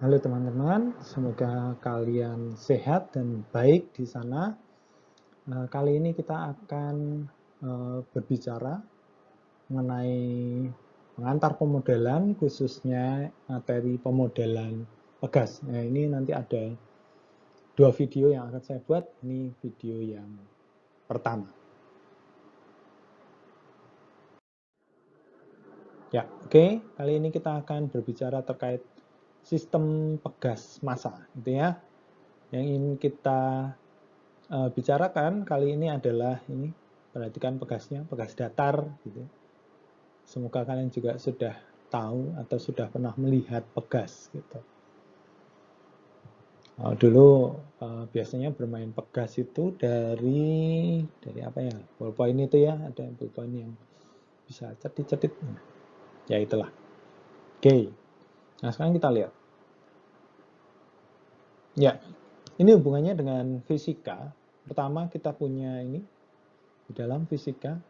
Halo teman-teman, semoga kalian sehat dan baik di sana. Kali ini kita akan berbicara mengenai pengantar pemodelan, khususnya materi pemodelan pegas. Nah, ini nanti ada 2 video yang akan saya buat. Ini video yang pertama. Ya, oke. Kali ini kita akan berbicara terkait sistem pegas massa, gitu ya. Yang ingin kita bicarakan kali ini adalah ini, perhatikan pegasnya, pegas datar, gitu. Semoga kalian juga sudah tahu atau sudah pernah melihat pegas, gitu. Dulu biasanya bermain pegas itu dari apa ya, ballpoint itu ya, ada ballpoint yang bisa cetit-cetit, ya itulah. Oke, nah sekarang kita lihat. Ya, ini hubungannya dengan fisika. Pertama kita punya ini, di dalam fisika,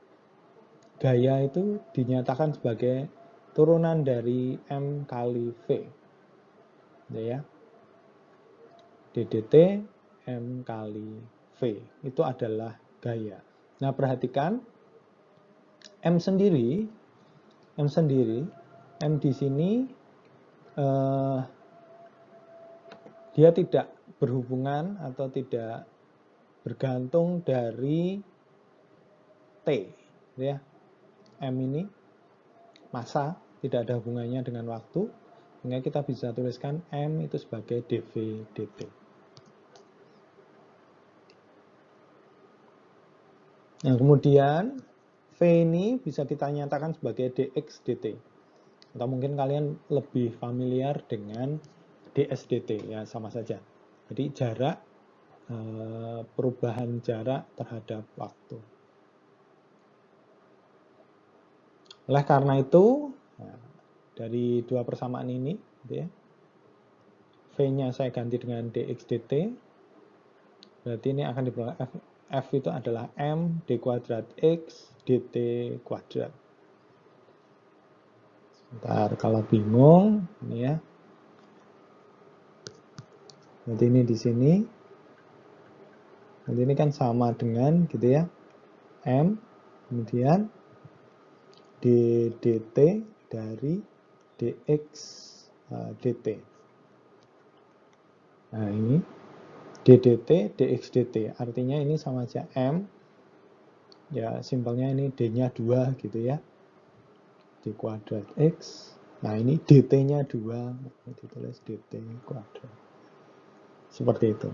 gaya itu dinyatakan sebagai turunan dari M kali V. Ya. DDT M kali V. Itu adalah gaya. Nah, perhatikan M sendiri, M di sini dia tidak berhubungan atau tidak bergantung dari T, ya. M ini massa, tidak ada hubungannya dengan waktu, sehingga kita bisa tuliskan M itu sebagai dV dt. Nah, kemudian V ini bisa kita nyatakan sebagai dx dt. Atau mungkin kalian lebih familiar dengan ds dt, ya sama saja. Jadi jarak, perubahan jarak terhadap waktu. Oleh karena itu, dari dua persamaan ini, gitu ya, V-nya saya ganti dengan dx dt, berarti ini akan diperoleh F itu adalah M d kuadrat X dt kuadrat. Sebentar, kalau bingung, ini ya. Nanti ini di sini. Nanti ini kan sama dengan gitu ya. M, kemudian ddt dari dx dt. Nah, ini ddt dx dt. Artinya ini sama aja M. Ya, simpelnya ini D-nya 2 gitu ya. D kuadrat X. Nah, ini dt-nya 2. Ditulis dt kuadrat. Seperti itu.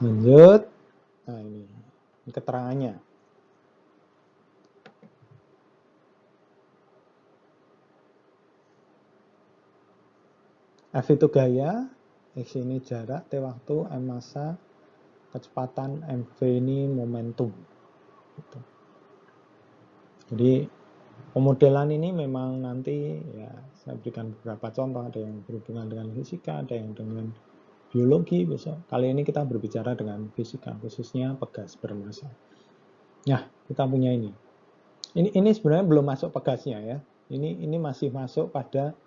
Lanjut. Nah, ini keterangannya. F itu gaya, X ini jarak, T waktu, M massa, kecepatan, MV ini momentum. Gitu. Jadi pemodelan ini memang nanti ya saya berikan beberapa contoh, ada yang berhubungan dengan fisika, ada yang dengan biologi besok. Kali ini kita berbicara dengan fisika, khususnya pegas bermassa. Nah, kita punya ini. Ini sebenarnya belum masuk pegasnya ya. Ini masih masuk pada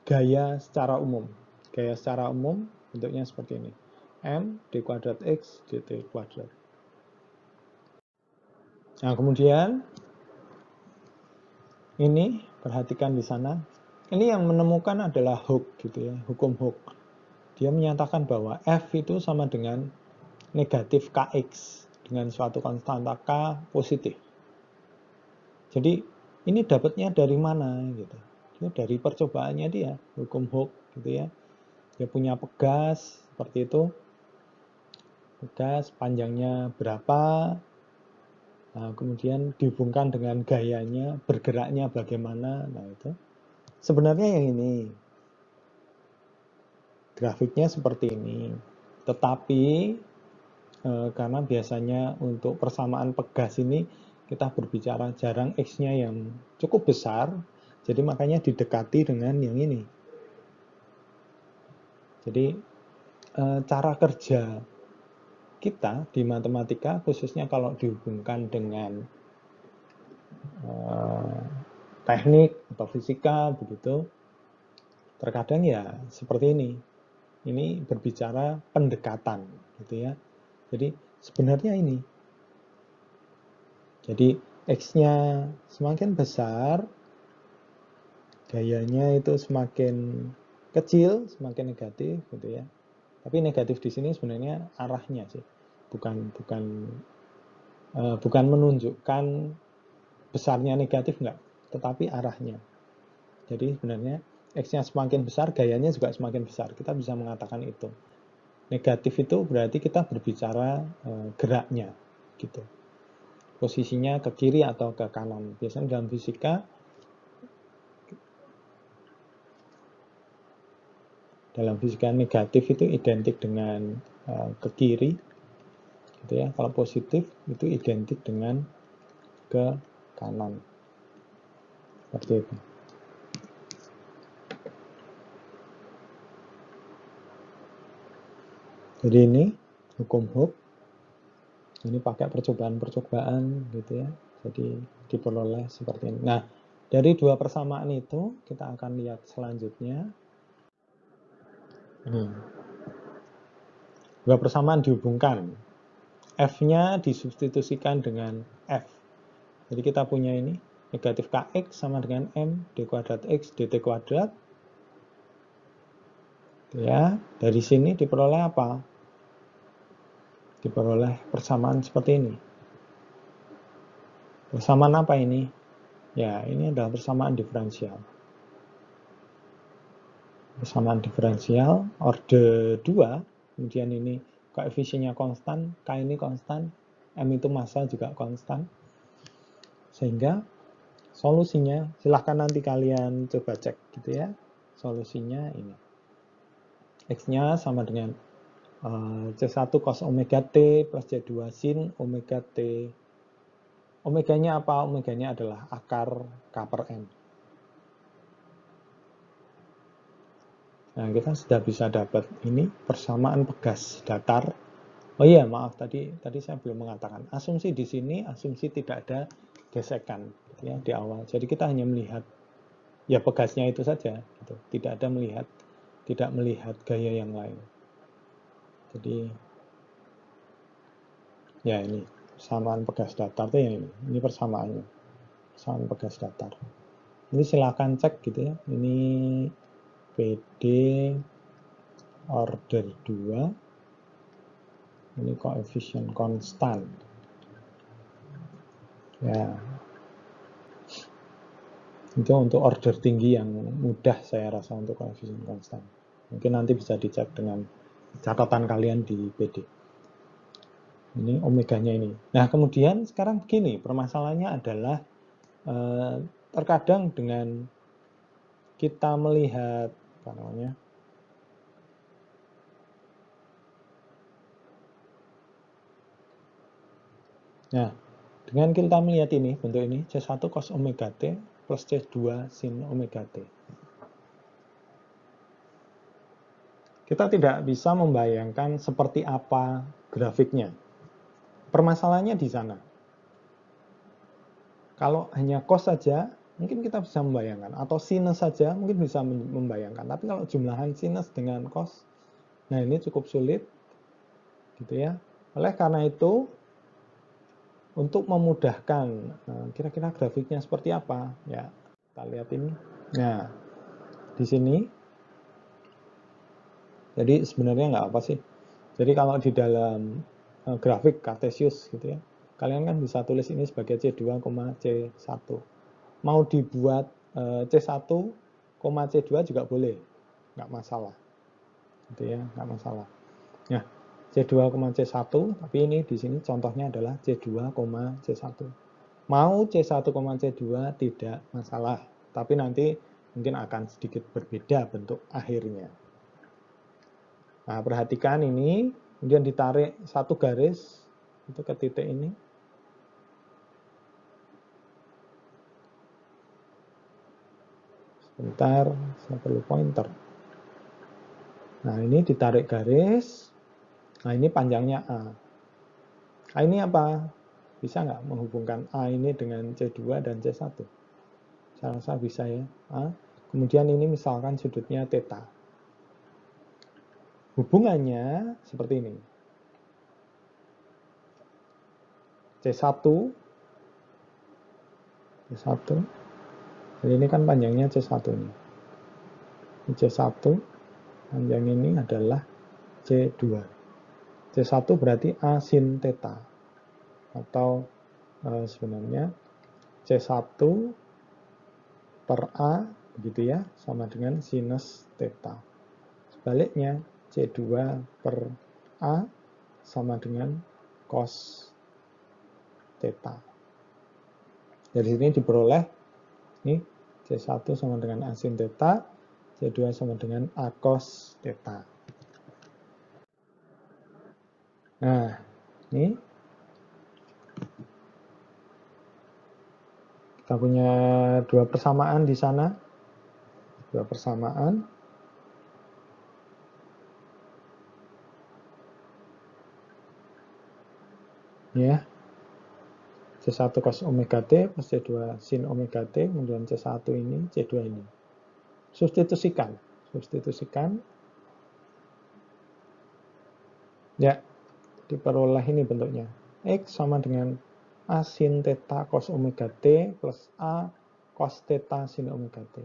gaya secara umum. Gaya secara umum bentuknya seperti ini. M d kuadrat X dt kuadrat. Nah, kemudian ini perhatikan di sana. Ini yang menemukan adalah Hooke gitu ya, hukum Hooke. Dia menyatakan bahwa F itu sama dengan negatif Kx dengan suatu konstanta K positif. Jadi ini dapatnya dari mana gitu. Itu dari percobaannya dia, hukum Hooke gitu ya. Dia punya pegas seperti itu. Pegas panjangnya berapa, nah, kemudian dihubungkan dengan gayanya, bergeraknya bagaimana. Nah, itu sebenarnya yang ini grafiknya seperti ini, tetapi karena biasanya untuk persamaan pegas ini kita berbicara jarang X-nya yang cukup besar, jadi makanya didekati dengan yang ini. Jadi cara kerja kita di matematika, khususnya kalau dihubungkan dengan teknik atau fisika begitu, terkadang ya seperti ini. Ini berbicara pendekatan gitu ya. Jadi sebenarnya ini. Jadi X-nya semakin besar, gayanya itu semakin kecil, semakin negatif gitu ya. Tapi negatif di sini sebenarnya arahnya sih. Bukan menunjukkan besarnya negatif enggak, tetapi arahnya. Jadi sebenarnya X-nya semakin besar, gayanya juga semakin besar. Kita bisa mengatakan itu. Negatif itu berarti kita berbicara geraknya, gitu. Posisinya ke kiri atau ke kanan. Biasanya dalam fisika, negatif itu identik dengan ke kiri, gitu ya. Kalau positif itu identik dengan ke kanan. Seperti itu. Jadi ini hukum Hooke. Ini pakai percobaan-percobaan gitu ya. Jadi diperoleh seperti ini. Nah, dari dua persamaan itu kita akan lihat selanjutnya. Ini. Dua persamaan dihubungkan. F-nya disubstitusikan dengan F. Jadi kita punya ini negatif Kx sama dengan M d kuadrat X dt kuadrat. Ya, dari sini diperoleh apa? Diperoleh persamaan seperti ini. Persamaan apa ini? Ya, ini adalah persamaan diferensial. Persamaan diferensial orde 2, kemudian ini koefisiennya konstan, K ini konstan, M itu massa juga konstan. Sehingga solusinya, silahkan nanti kalian coba cek gitu ya. Solusinya ini. X-nya sama dengan C1 cos omega T plus C2 sin omega T. Omeganya apa? Omeganya adalah akar K per M. Nah, kita sudah bisa dapat ini persamaan pegas datar. Oh iya, maaf tadi saya belum mengatakan. Asumsi di sini asumsi tidak ada gesekan ya di awal. Jadi kita hanya melihat ya pegasnya itu saja gitu. Tidak melihat gaya yang lain. Jadi ya ini persamaan pegas datar itu yang ini. Ini persamaannya. Persamaan pegas datar. Ini silakan cek gitu ya. Ini PD order 2. Ini koefisien konstan. Ya. Itu untuk order tinggi yang mudah saya rasa untuk koefisien konstan. Mungkin nanti bisa dicek dengan catatan kalian di PD. Ini omeganya ini. Nah, kemudian sekarang begini, permasalahannya adalah terkadang dengan kita melihat apa namanya? Nah, dengan kita melihat ini, bentuk ini C1 cos omega T plus C2 sin omega T. Kita tidak bisa membayangkan seperti apa grafiknya. Permasalahannya di sana. Kalau hanya cos saja, mungkin kita bisa membayangkan. Atau sinus saja, mungkin bisa membayangkan. Tapi kalau jumlahan sinus dengan cos, nah ini cukup sulit. Gitu ya. Oleh karena itu, untuk memudahkan, kira-kira grafiknya seperti apa? Ya, kita lihat ini. Nah, di sini. Jadi sebenarnya nggak apa sih. Jadi kalau di dalam grafik Cartesius gitu ya, kalian kan bisa tulis ini sebagai C2, C1. Mau dibuat C1, C2 juga boleh, nggak masalah. Gitu ya, nggak masalah. Nah, C2, C1, tapi ini di sini contohnya adalah C2, C1. Mau C1, C2 tidak masalah, tapi nanti mungkin akan sedikit berbeda bentuk akhirnya. Nah, perhatikan ini, kemudian ditarik satu garis itu ke titik ini. Sebentar, saya perlu pointer. Nah, ini ditarik garis. Nah, ini panjangnya A. A ini apa? Bisa nggak menghubungkan A ini dengan C2 dan C1? Saya rasa bisa ya. Kemudian ini misalkan sudutnya theta. Hubungannya seperti ini. C1, jadi ini kan panjangnya C1 ini. C1, panjang ini adalah C2. C1 berarti A sin theta. Atau sebenarnya C1 per A, begitu ya, sama dengan sinus theta. Sebaliknya, C2 per A sama dengan cos theta. Dari sini diperoleh, ini C1 sama dengan A sin theta, C2 sama dengan A cos theta. Nah, ini kita punya dua persamaan di sana. Dua persamaan. Ya. C1 cos omega T plus C2 sin omega T, kemudian C1 ini, C2 ini. Substitusikan. Ya, diperoleh ini bentuknya. X sama dengan A sin theta cos omega T plus A cos theta sin omega T.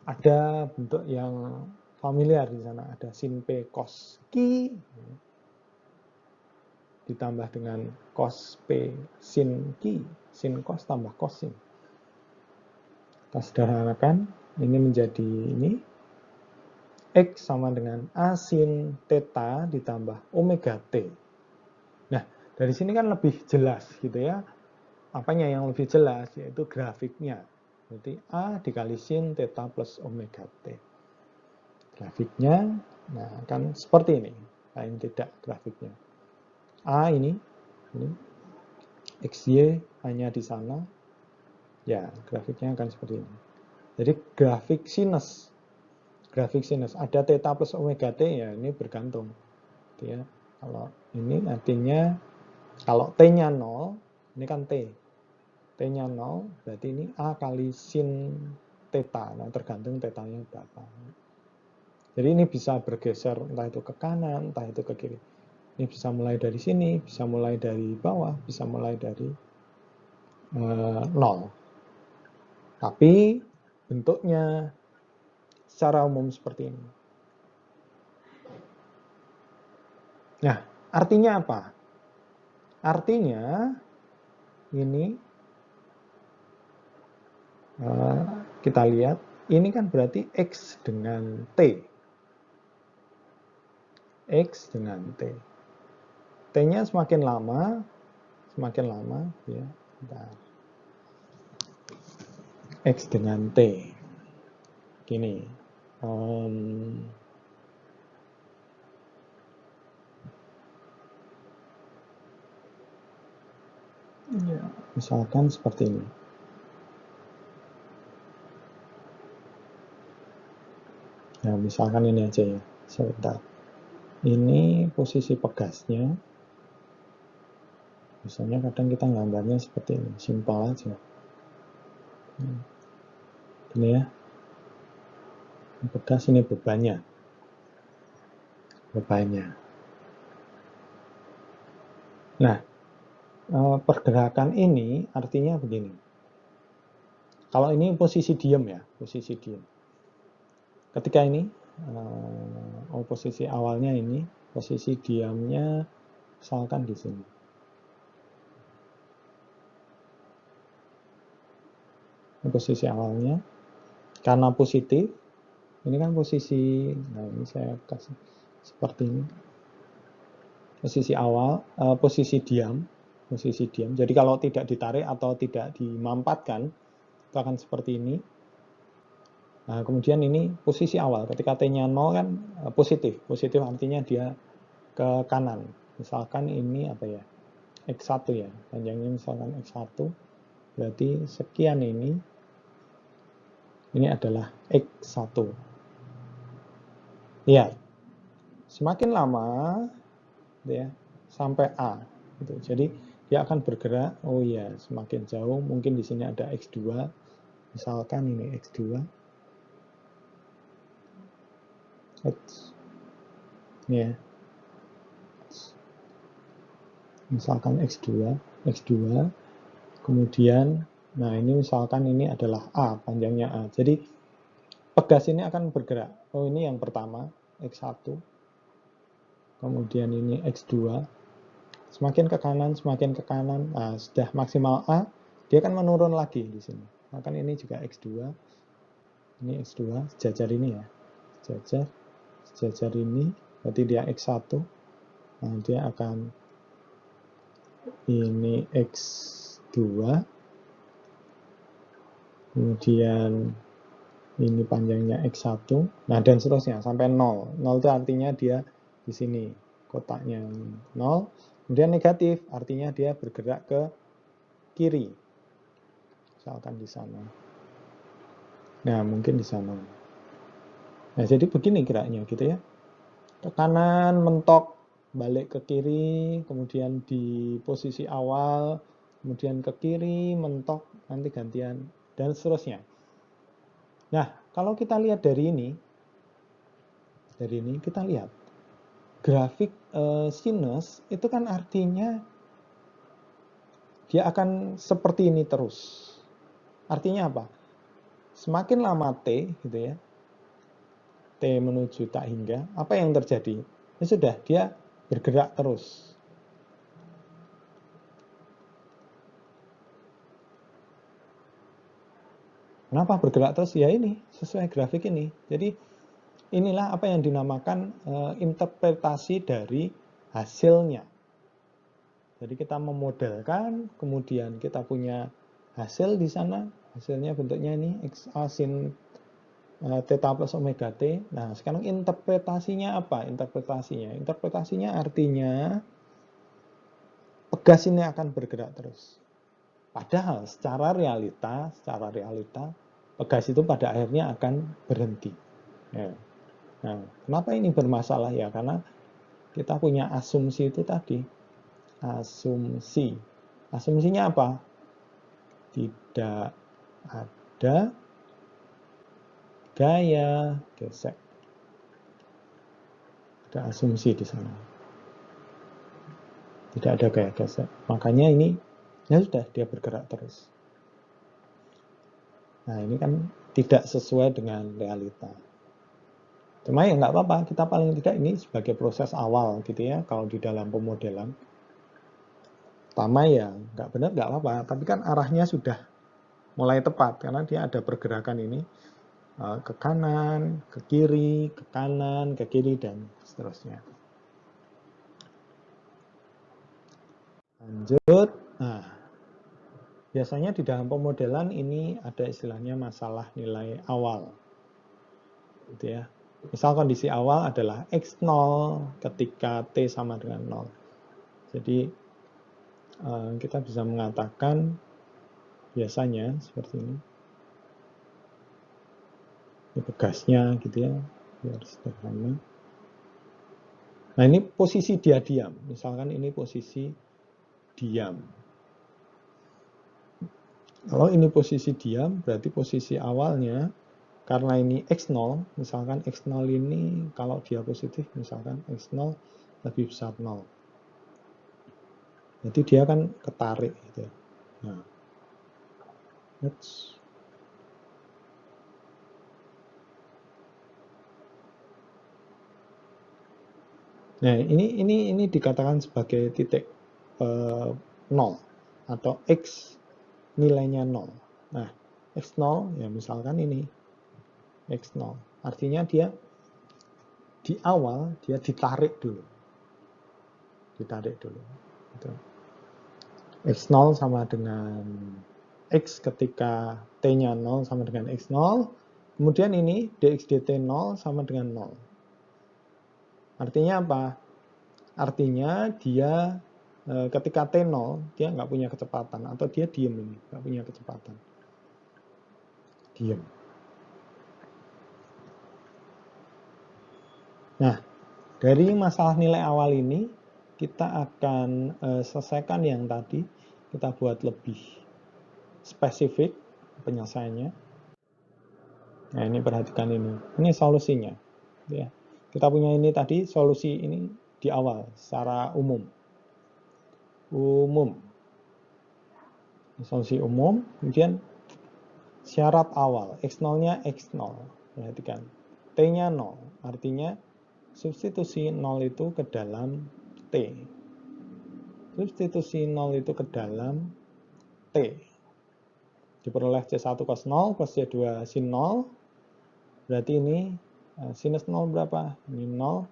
Ada bentuk yang familiar di sana. Ada sin P cos Ki ditambah dengan cos P sin Ki. Sin cos tambah cos sin. Kita sederhanakan. Ini menjadi ini. X sama dengan A sin theta ditambah omega T. Nah, dari sini kan lebih jelas gitu ya. Apanya yang lebih jelas? Yaitu grafiknya. Berarti A dikali sin theta plus omega T. Grafiknya, nah kan seperti ini. Paling tidak grafiknya. A ini XY hanya di sana. Ya, grafiknya akan seperti ini. Jadi grafik sinus. Ada theta plus omega T, ya ini bergantung. Gitu ya. Kalau ini artinya, kalau T-nya 0, ini kan T. T-nya 0, berarti ini A kali sin theta. Nah, tergantung theta-nya berapa. Jadi ini bisa bergeser entah itu ke kanan, entah itu ke kiri. Ini bisa mulai dari sini, bisa mulai dari bawah, bisa mulai dari 0. Tapi bentuknya secara umum seperti ini. Nah, artinya apa? Artinya ini kita lihat, ini kan berarti X dengan T. X dengan T. T-nya semakin lama ya. Bentar. X dengan T. Gini. Ya, misalkan seperti ini. Nah, misalkan ini aja ya. Sebentar. Ini posisi pegasnya. Misalnya kadang kita gambarnya seperti ini, simpel aja. Ini ya. Pegas, ini bebannya. Nah, pergerakan ini artinya begini. Kalau ini posisi diam ya, posisi diam. Ketika ini, posisi awalnya ini, posisi diamnya misalkan di sini. Ini posisi awalnya, karena positif, ini kan posisi, nah ini saya kasih seperti ini. Posisi awal, posisi diam. Jadi kalau tidak ditarik atau tidak dimampatkan, itu akan seperti ini. Nah, kemudian ini posisi awal. Ketika T-nya 0 kan positif. Positif artinya dia ke kanan. Misalkan ini apa ya? X1 ya. Panjangnya misalkan X1. Berarti sekian ini. Ini adalah X1. Ya. Semakin lama ya, sampai A gitu. Jadi dia akan bergerak, oh ya, semakin jauh, mungkin di sini ada X2, Misalkan ini X2. Ya. Misalkan X2, kemudian, nah ini misalkan ini adalah A, panjangnya A. Jadi, pegas ini akan bergerak. Oh, ini yang pertama, X1. Kemudian ini X2. Semakin ke kanan. Nah, sudah maksimal A, dia akan menurun lagi di sini. Maka ini juga X2. Ini X2, sejajar ini ya. Sejajar ini, berarti dia X1. Nah, dia akan ini X2. Kemudian ini panjangnya X1. Nah, dan seterusnya sampai 0. 0 itu artinya dia di sini kotaknya 0. Kemudian negatif artinya dia bergerak ke kiri. Misalkan di sana. Nah, mungkin di sana. Nah, jadi begini geraknya gitu ya. Ke kanan mentok, balik ke kiri, kemudian di posisi awal, kemudian ke kiri, mentok, nanti gantian, dan seterusnya. Nah, kalau kita lihat dari ini kita lihat grafik sinus itu kan artinya dia akan seperti ini terus. Artinya apa? Semakin lama T gitu ya, T menuju tak hingga, apa yang terjadi? Ya sudah, dia bergerak terus. Kenapa bergerak terus? Ya ini, sesuai grafik ini. Jadi inilah apa yang dinamakan interpretasi dari hasilnya. Jadi kita memodelkan, kemudian kita punya hasil di sana. Hasilnya bentuknya ini XA sin theta plus omega T. Nah, sekarang interpretasinya apa? Interpretasinya artinya pegas ini akan bergerak terus. Padahal secara realita, pegas itu pada akhirnya akan berhenti. Ya. Nah, kenapa ini bermasalah ya? Karena kita punya asumsi itu tadi. Asumsinya apa? Tidak ada gaya gesek. Ada asumsi di sana. Tidak ada gaya gesek. Makanya ini ya sudah dia bergerak terus. Nah, ini kan tidak sesuai dengan realita. Cuma ya nggak apa-apa, kita paling tidak ini sebagai proses awal gitu ya, kalau di dalam pemodelan. Pertama ya nggak benar nggak apa-apa, tapi kan arahnya sudah mulai tepat karena dia ada pergerakan ini ke kanan, ke kiri, ke kanan, ke kiri, dan seterusnya. Lanjut. Nah, biasanya di dalam pemodelan ini ada istilahnya masalah nilai awal. Gitu ya. Misal kondisi awal adalah X0 ketika T sama dengan 0. Jadi kita bisa mengatakan biasanya seperti ini. Ini pegasnya gitu ya, biar sederhana. Nah, ini posisi dia diam. Misalkan ini posisi diam. Kalau ini posisi diam, berarti posisi awalnya, karena ini X0, misalkan X0 ini kalau dia positif, misalkan X0 lebih besar 0. Jadi dia kan ketarik gitu. Nah, nah ini dikatakan sebagai titik 0 atau X nilainya 0. Nah, X0 ya misalkan ini X0. Artinya dia di awal dia ditarik dulu. Gitu. X0 sama dengan X ketika T-nya 0 sama dengan X0. Kemudian ini dx dt 0 sama dengan 0. Artinya apa? Artinya dia ketika T0 dia nggak punya kecepatan atau dia diem ini, nggak punya kecepatan. Diem. Nah, dari masalah nilai awal ini kita akan selesaikan yang tadi, kita buat lebih spesifik. penyelesaiannya. Nah, ini perhatikan ini. Ini solusinya. Ya. Kita punya ini tadi, solusi ini di awal, secara umum. Solusi umum, kemudian syarat awal, X0-nya X0. Perhatikan. T-nya 0, artinya substitusi 0 itu ke dalam T. Substitusi 0 itu ke dalam T. Diperoleh C1 cos 0 plus C2 sin 0. Berarti ini sinus 0 berapa? Ini 0.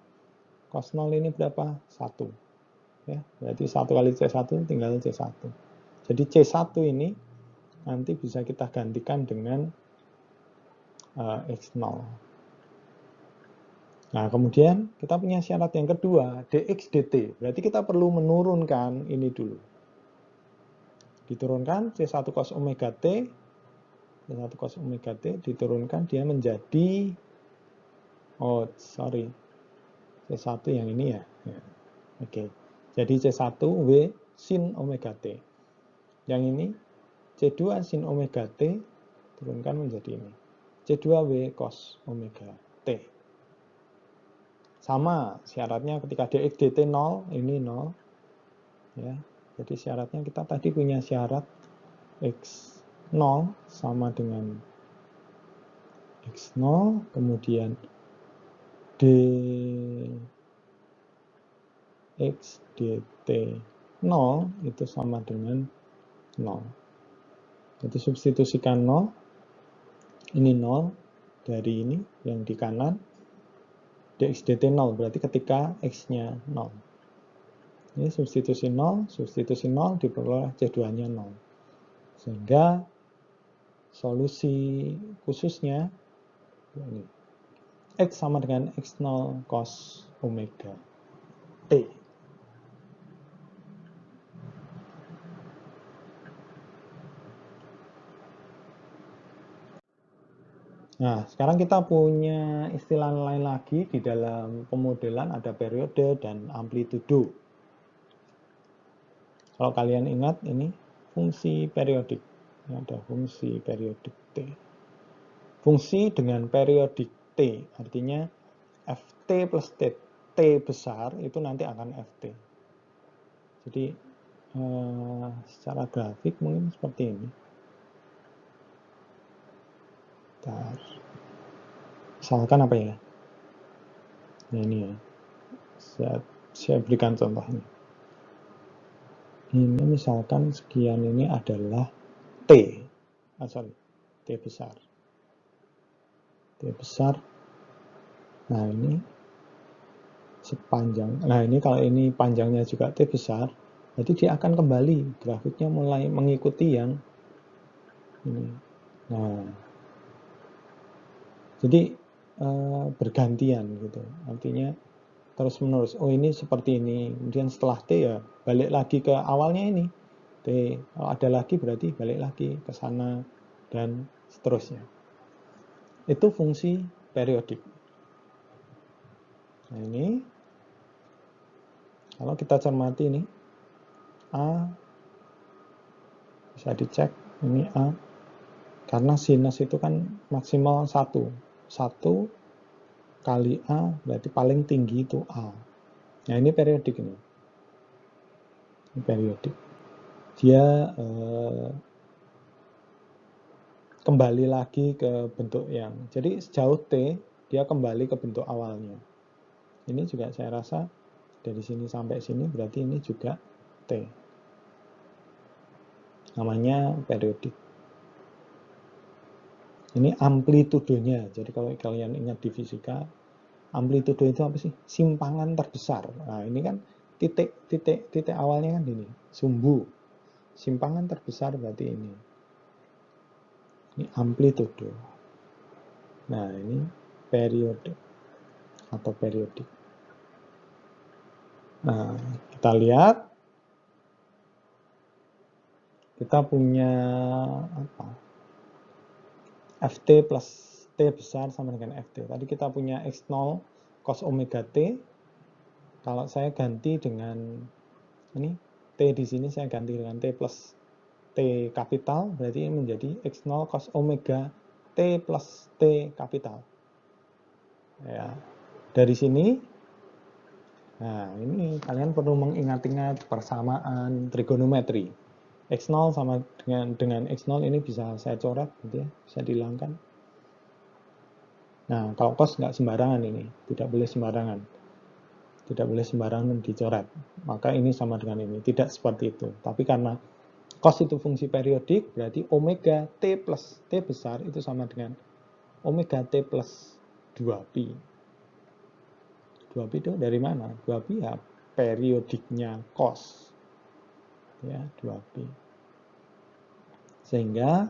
Cos 0 ini berapa? 1. Ya, berarti 1 kali C1 tinggal C1. Jadi C1 ini nanti bisa kita gantikan dengan X0. Nah, kemudian kita punya syarat yang kedua, dx dt. Berarti kita perlu menurunkan ini dulu. Diturunkan C1 cos omega T, C1 cos omega T diturunkan, dia menjadi, C1 yang ini ya. Oke. Jadi C1 W sin omega T. Yang ini C2 sin omega T turunkan menjadi ini. C2W cos omega T. Sama syaratnya ketika dx dt 0, ini 0. Ya. Jadi syaratnya kita tadi punya syarat X0 sama dengan X0, kemudian dx dt 0 itu sama dengan 0. Jadi substitusikan 0, ini 0 dari ini yang di kanan, dx dt 0, berarti ketika x-nya 0. Ini substitusi 0 diperoleh C2-nya 0. Sehingga solusi khususnya ini, X sama dengan X0 cos omega T. Nah, sekarang kita punya istilah lain lagi di dalam pemodelan, ada periode dan amplitudo. Kalau kalian ingat ini fungsi periodik. Ini ada fungsi periodik T. Fungsi dengan periodik T, artinya Ft plus T, T besar itu nanti akan Ft. Jadi secara grafik mungkin seperti ini. Misalkan apa ya? Nah, ini ya. Saya berikan contohnya. Ini misalkan sekian ini adalah T. T besar. T besar. Nah, ini sepanjang. Nah, ini kalau ini panjangnya juga T besar, berarti dia akan kembali. Grafiknya mulai mengikuti yang ini. Nah, jadi bergantian gitu. Artinya terus menerus. Oh, ini seperti ini. Kemudian setelah T ya balik lagi ke awalnya ini. T. Kalau ada lagi berarti balik lagi ke sana dan seterusnya. Itu fungsi periodik. Nah, ini kalau kita cermati ini A bisa dicek ini A. Karena sinus itu kan maksimal 1. 1 kali A berarti paling tinggi itu A. Nah, ini periodik ini. Ini periodik. Dia kembali lagi ke bentuk yang. Jadi sejauh T dia kembali ke bentuk awalnya. Ini juga saya rasa dari sini sampai sini berarti ini juga T. Namanya periodik. Ini amplitudonya. Jadi kalau kalian ingat di fisika, amplitudo itu apa sih? Simpangan terbesar. Nah, ini kan titik awalnya kan ini, sumbu. Simpangan terbesar berarti ini. Ini amplitudo. Nah, ini periode atau periodik. Nah, kita lihat kita punya apa? Ft plus T besar sama dengan Ft. Tadi kita punya X0 cos omega T. Kalau saya ganti dengan ini, T di sini saya ganti dengan T plus T kapital, berarti ini menjadi X0 cos omega T plus T kapital. Ya, dari sini, nah ini kalian perlu mengingat-ingat persamaan trigonometri. X0 sama dengan X0 ini bisa saya coret, gitu ya, bisa dihilangkan. Nah, kalau cos nggak sembarangan ini, tidak boleh sembarangan. Tidak boleh sembarangan dicoret. Maka ini sama dengan ini, tidak seperti itu. Tapi karena cos itu fungsi periodik, berarti omega T plus T besar itu sama dengan omega T plus 2pi. 2pi itu dari mana? 2pi ya periodiknya cos. Ya, 2pi. Sehingga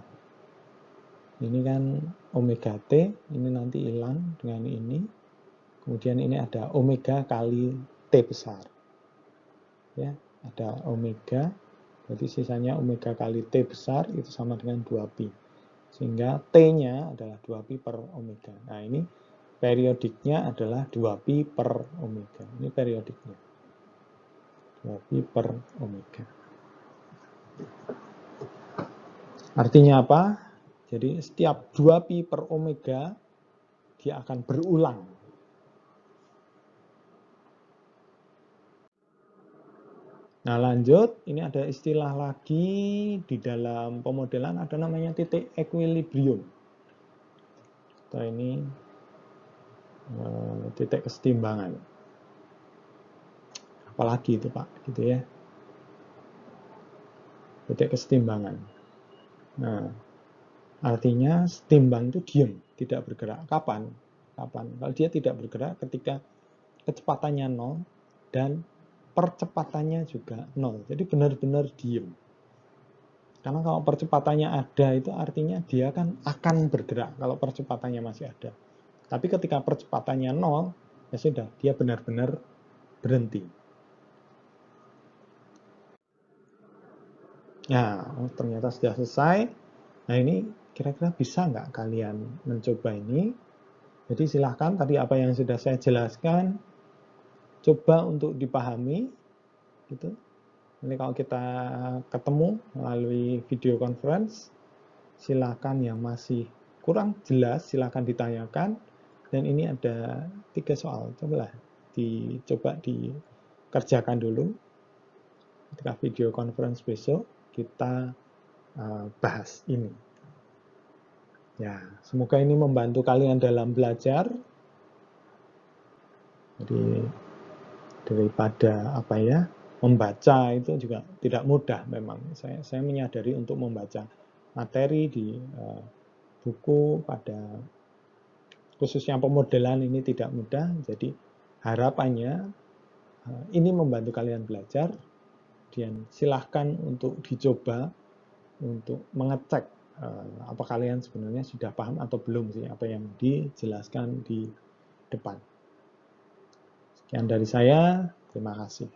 ini kan omega T, ini nanti hilang dengan ini. Kemudian ini ada omega kali T besar. Ya, ada omega, berarti sisanya omega kali T besar itu sama dengan 2pi. Sehingga T-nya adalah 2pi per omega. Nah, ini periodiknya adalah 2pi per omega. Ini periodiknya. 2pi per omega. Artinya apa? Jadi setiap 2pi per omega dia akan berulang. Nah, lanjut, ini ada istilah lagi di dalam pemodelan, ada namanya titik equilibrium. Atau ini titik kesetimbangan. Apalagi itu Pak, gitu ya. Titik kesetimbangan. Nah, artinya setimbang itu diam, tidak bergerak. Kapan? Kalau dia tidak bergerak ketika kecepatannya 0 dan percepatannya juga 0. Jadi benar-benar diam. Karena kalau percepatannya ada itu artinya dia kan akan bergerak kalau percepatannya masih ada. Tapi ketika percepatannya 0, ya sudah, dia benar-benar berhenti. Nah, ternyata sudah selesai. Nah, ini kira-kira bisa nggak kalian mencoba ini? Jadi silahkan tadi apa yang sudah saya jelaskan, coba untuk dipahami. Gitu. Ini kalau kita ketemu melalui video conference, silahkan yang masih kurang jelas, silahkan ditanyakan. Dan ini ada 3 soal, coba dikerjakan dulu. Ketika video conference besok, kita bahas ini. Ya, semoga ini membantu kalian dalam belajar. Jadi daripada membaca itu juga tidak mudah memang. Saya menyadari untuk membaca materi di buku pada khususnya pemodelan ini tidak mudah. Jadi harapannya ini membantu kalian belajar dan silahkan untuk dicoba untuk mengecek apa kalian sebenarnya sudah paham atau belum sih apa yang dijelaskan di depan. Sekian dari saya, terima kasih.